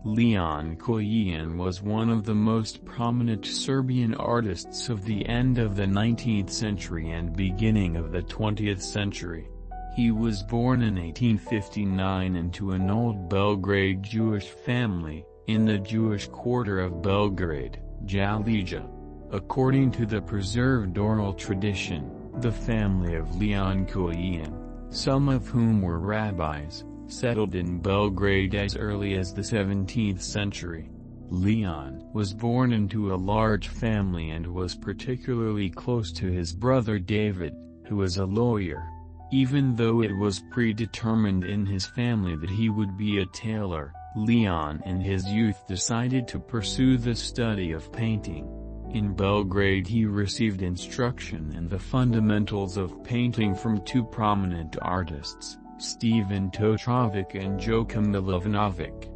Leon Koen was one of the most prominent Serbian artists of the end of the 19th century and beginning of the 20th century. He was born in 1859 into an old Belgrade Jewish family, in the Jewish quarter of Belgrade, Jalija. According to the preserved oral tradition, the family of Leon Koen, some of whom were rabbis, settled in Belgrade as early as the 17th century. Leon was born into a large family and was particularly close to his brother David, who was a lawyer. Even though it was predetermined in his family that he would be a tailor, Leon in his youth decided to pursue the study of painting. In Belgrade he received instruction in the fundamentals of painting from two prominent artists, Stevan Totrovic and Joachim Milovanovic.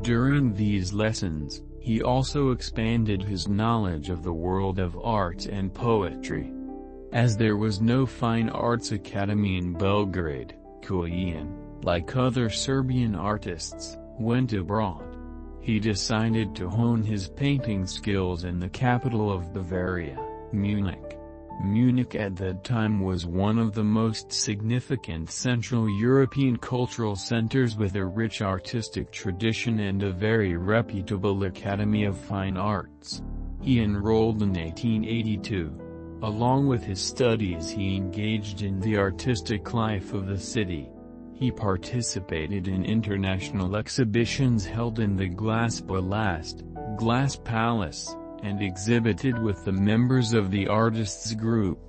During these lessons, he also expanded his knowledge of the world of art and poetry. As there was no fine arts academy in Belgrade, Kojen, like other Serbian artists, went abroad. He decided to hone his painting skills in the capital of Bavaria, Munich. Munich at that time was one of the most significant Central European cultural centers with a rich artistic tradition and a very reputable Academy of Fine Arts. He enrolled in 1882. Along with his studies he engaged in the artistic life of the city. He participated in international exhibitions held in the Glass Palace, and exhibited with the members of the artists' group,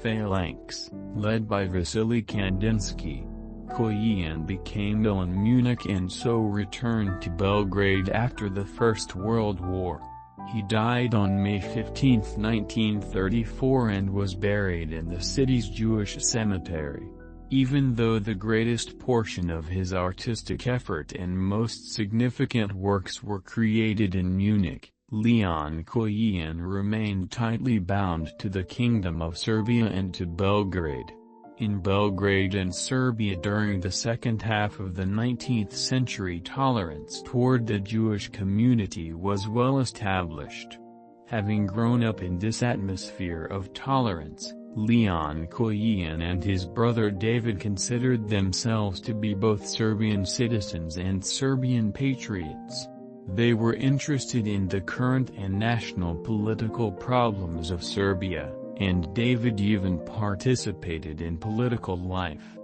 Phalanx, led by Vasily Kandinsky. Kojen became ill in Munich and so returned to Belgrade after the First World War. He died on May 15, 1934 and was buried in the city's Jewish cemetery. Even though the greatest portion of his artistic effort and most significant works were created in Munich, Leon Koen remained tightly bound to the Kingdom of Serbia and to Belgrade. In Belgrade and Serbia during the second half of the 19th century, tolerance toward the Jewish community was well established. Having grown up in this atmosphere of tolerance, Leon Koen and his brother David considered themselves to be both Serbian citizens and Serbian patriots. They were interested in the current and national political problems of Serbia, and David even participated in political life.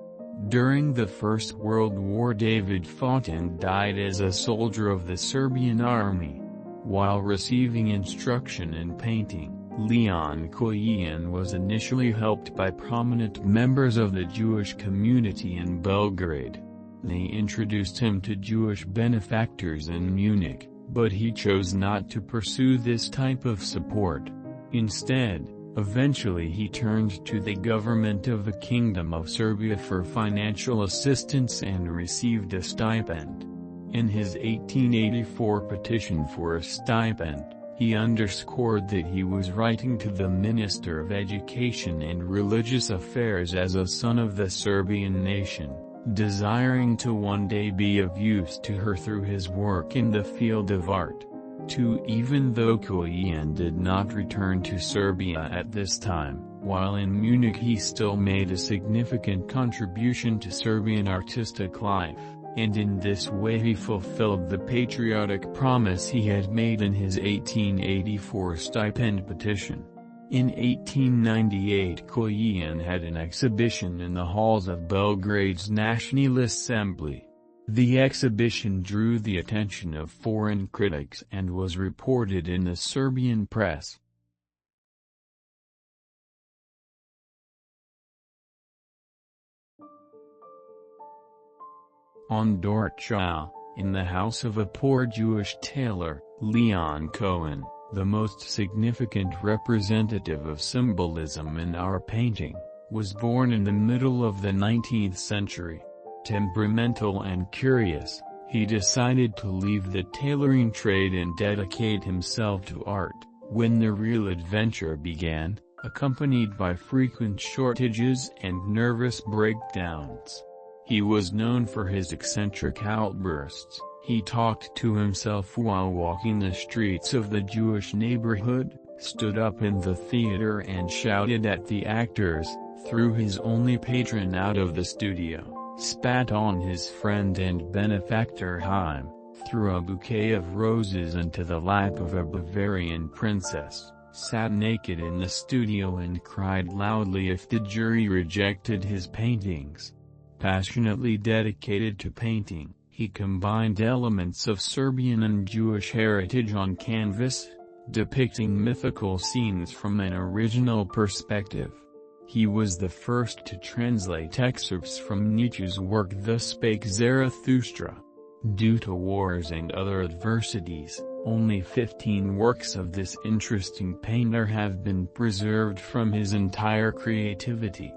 During the First World War David fought and died as a soldier of the Serbian army. While receiving instruction in painting, Leon Koen was initially helped by prominent members of the Jewish community in Belgrade. They introduced him to Jewish benefactors in Munich, but he chose not to pursue this type of support. Instead, eventually he turned to the government of the Kingdom of Serbia for financial assistance and received a stipend. In his 1884 petition for a stipend, he underscored that he was writing to the Minister of Education and Religious Affairs as a son of the Serbian nation, desiring to one day be of use to her through his work in the field of art. Even though Kojen did not return to Serbia at this time, while in Munich he still made a significant contribution to Serbian artistic life, and in this way he fulfilled the patriotic promise he had made in his 1884 stipend petition. In 1898 Kojen had an exhibition in the halls of Belgrade's National Assembly. The exhibition drew the attention of foreign critics and was reported in the Serbian press. On Dortschau, in the house of a poor Jewish tailor, Leon Koen, the most significant representative of symbolism in our painting, was born in the middle of the 19th century. Temperamental and curious, he decided to leave the tailoring trade and dedicate himself to art. When the real adventure began, accompanied by frequent shortages and nervous breakdowns. He was known for his eccentric outbursts. He talked to himself while walking the streets of the Jewish neighborhood, stood up in the theater and shouted at the actors, threw his only patron out of the studio, spat on his friend and benefactor Haim, threw a bouquet of roses into the lap of a Bavarian princess, sat naked in the studio and cried loudly if the jury rejected his paintings. Passionately dedicated to painting, he combined elements of Serbian and Jewish heritage on canvas, depicting mythical scenes from an original perspective. He was the first to translate excerpts from Nietzsche's work Thus Spake Zarathustra. Due to wars and other adversities, only 15 works of this interesting painter have been preserved from his entire creativity.